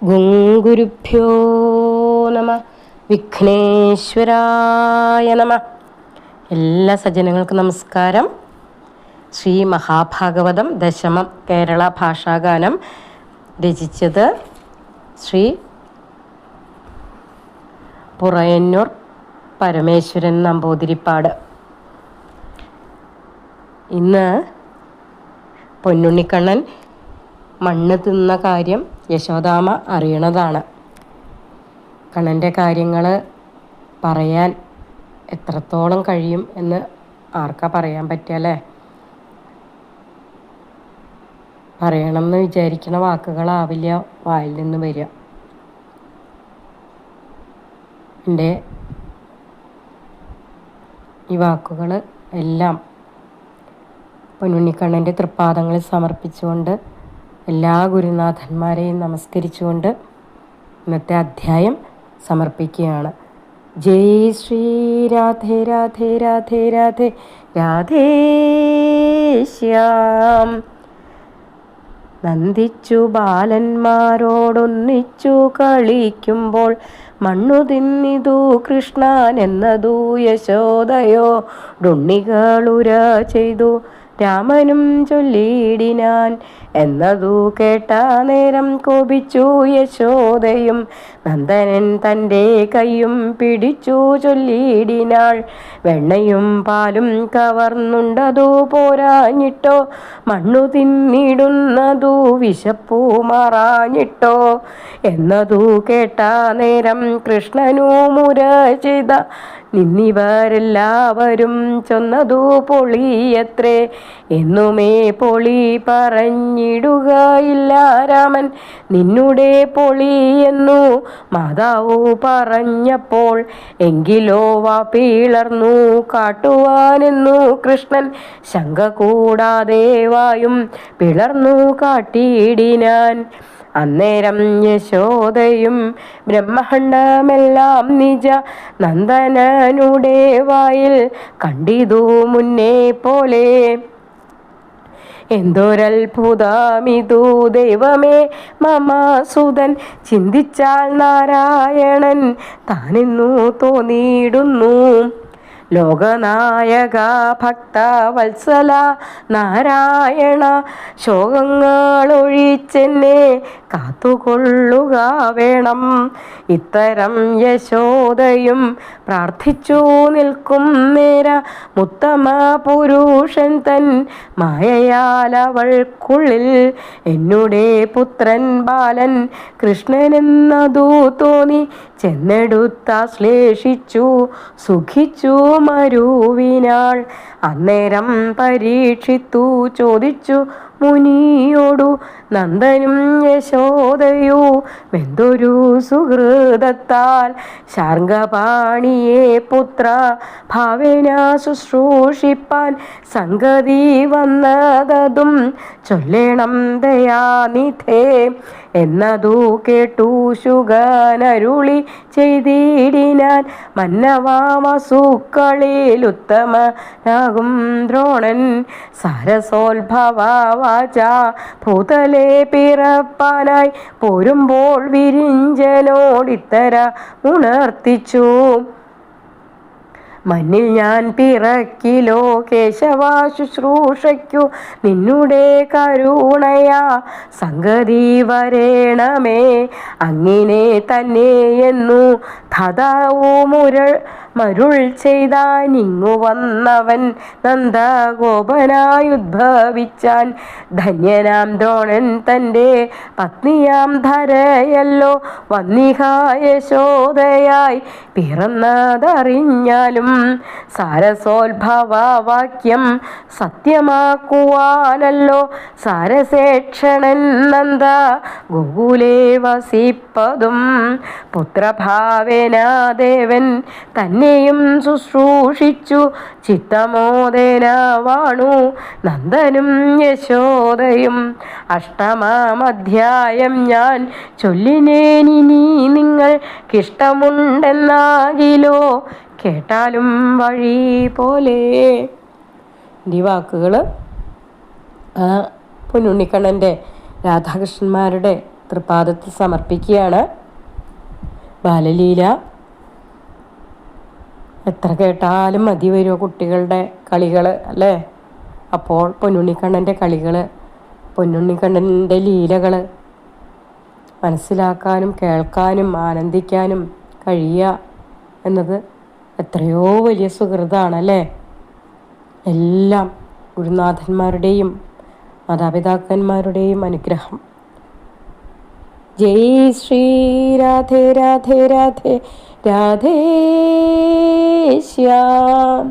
ഗുരുഭ്യോ നമ. വിഘ്നേശ്വരായ നമ. എല്ലാ സജ്ജനങ്ങൾക്കും നമസ്കാരം. ശ്രീ മഹാഭാഗവതം ദശമം കേരള ഭാഷാഗാനം രചിച്ചത് ശ്രീ പുറയന്നൂർ പരമേശ്വരൻ നമ്പൂതിരിപ്പാട്. ഇന്ന് പൊന്നുണ്ണിക്കണ്ണൻ മണ്ണ് തിന്ന കാര്യം യശോദാമ്മ അറിയണതാണ്. കണ്ണൻ്റെ കാര്യങ്ങൾ പറയാൻ എത്രത്തോളം കഴിയും എന്ന് ആർക്കാ പറയാൻ പറ്റുകയല്ലേ? പറയണം എന്ന് വിചാരിക്കുന്ന വാക്കുകളാവില്ല വായിൽ നിന്ന് വരിക. എൻ്റെ ഈ വാക്കുകൾ എല്ലാം പൊന്നുണ്ണിക്കണ്ണൻ്റെ തൃപ്പാദങ്ങളിൽ സമർപ്പിച്ചുകൊണ്ട് എല്ലാ ഗുരുനാഥന്മാരെയും നമസ്കരിച്ചുകൊണ്ട് ഇന്നത്തെ അധ്യായം സമർപ്പിക്കുകയാണ്. ജയ് ശ്രീ രാധേ രാധേ രാധേ രാധേ രാധേ ശ്യാം. നന്ദിച്ചു ബാലന്മാരോടൊന്നിച്ചു കളിക്കുമ്പോൾ മണ്ണു തിന്നിതു കൃഷ്ണൻ എന്നതു യശോദയോടുണ്ണികളുര ചെയ്തു രാമനും ചൊല്ലിയിടിനാൻ എന്നതു കേട്ട നേരം കോപിച്ചു യശോദയും നന്ദനൻ തൻ്റെ കൈയും പിടിച്ചു ചൊല്ലിയിടിനാൾ. വെണ്ണയും പാലും കവർന്നുണ്ടതു പോരാഞ്ഞിട്ടോ മണ്ണു തിന്നിടുന്നതു വിശപ്പു മാറാഞ്ഞിട്ടോ എന്നതു കേട്ട നേരം കൃഷ്ണനു മുര ചെയ്ത നിന്നിവരെല്ലാവരും ചൊന്നതു പൊളിയത്രേ. എന്നുമേ പൊളി പറഞ്ഞിടുകയില്ല രാമൻ നിന്നുടെ പൊളി എന്നു മാതാവു പറഞ്ഞപ്പോൾ എങ്കിലോ വാ പിളർന്നു കാട്ടുവാനെന്നു കൃഷ്ണൻ ശങ്ക കൂടാതെ വായും പിളർന്നു കാട്ടിയിടിനാൻ. അന്നേരം യശോദയും ബ്രഹ്മാണ്ഡമെല്ലാം നിജ നന്ദനനുടെ വായിൽ കണ്ടിതു മുന്നേ പോലെ. എന്തൊരത്ഭുതമിതു ദൈവമേ മമസുതൻ ചിന്തിച്ചാൽ നാരായണൻ താനെന്നു തോന്നിയിടുന്നു. ലോകനായക ഭക്ത വത്സല നാരായണ ശോകങ്ങളൊഴിച്ചെന്നെ കാത്തുകൊള്ളുക വേണം. ഇത്തരം യശോദയും പ്രാർത്ഥിച്ചു നിൽക്കും നേര മുത്തമ പുരുഷൻ തൻ മായയാൽ അവൾക്കുള്ളിൽ എന്നുടെ പുത്രൻ ബാലൻ കൃഷ്ണനെന്നതു തോന്നി ചെന്നെടുത്താശ്ലേഷിച്ചു സുഖിച്ചു മരുവിനാൾ. അന്നേരം പരീക്ഷിത്തു ചോദിച്ചു മുനിയോടു നന്ദനും യശോദയോ എന്തൊരു സുഹൃതത്താൽ ശാർംഗപാണിയെ പുത്ര ഭാവേന ശുശ്രൂഷിപ്പാൻ സംഗതി വന്നതും ചൊല്ലേണം ദയാനിധേ എന്നതു കേട്ടു ശുഗനരുളി ചെയ്തിടിനാൻ. മന്നവാമസുക്കളിൽ ഉത്തമനാകും ദ്രോണൻ സരസോത്ഭവ വാച ഭൂതലെ പിറപ്പാനായി പോരുമ്പോൾ വിരിഞ്ചനോടിത്തര ഉണർത്തിച്ചു. മണ്ണിൽ ഞാൻ പിറക്കിലോ കേശവ ശുശ്രൂഷയ്ക്കു നിന്നുടെ കരുണയാ സംഗതി വരേണമേ. അങ്ങനെ തന്നെ എന്നു ധതാവു മരുൾ ചെയ്താനിങ്ങു വന്നവൻ നന്ദഗോപനായുദ്ഭവിച്ചാൻ. ധന്യനാം ദ്രോണൻ തൻ്റെ പത്നിയാം ധരയല്ലോ വന്നിഹ യശോദയായി പിറന്നതറിഞ്ഞാലും സാരസോത്ഭവ വാക്യം സത്യമാക്കുവാനല്ലോ സാരസേക്ഷണൻ നന്ദ ഗോകുലേ വസിപ്പതും. പുത്രഭാവേന ദേവൻ തന്നെയും ശുശ്രൂഷിച്ചു ചിത്തമോദേന വാണു നന്ദനും യശോദയും. അഷ്ടമാമധ്യായം ഞാൻ ചൊല്ലിനേനിനി നിങ്ങൾക്കിഷ്ടമുണ്ടെന്നാകിലോ കേട്ടാലും വഴി പോലെ. ഈ വാക്കുകൾ പൊന്നുണ്ണിക്കണ്ണൻ്റെ രാധാകൃഷ്ണന്മാരുടെ തൃപ്പാദത്തിൽ സമർപ്പിക്കുകയാണ്. ബാലലീല എത്ര കേട്ടാലും മതി വരുമോ കുട്ടികളുടെ കളികൾ അല്ലേ? അപ്പോൾ പൊന്നുണ്ണിക്കണ്ണൻ്റെ കളികൾ, പൊന്നുണ്ണിക്കണ്ണൻ്റെ ലീലകൾ മനസ്സിലാക്കാനും കേൾക്കാനും ആനന്ദിക്കാനും കഴിയുക എന്നത് എത്രയോ വലിയ സുഹൃതമാണല്ലേ. എല്ലാം ഗുരുനാഥന്മാരുടെയും മാതാപിതാക്കന്മാരുടെയും അനുഗ്രഹം. ജയ് ശ്രീ രാധേ രാധേ രാധേ രാധേ ശ്യാം.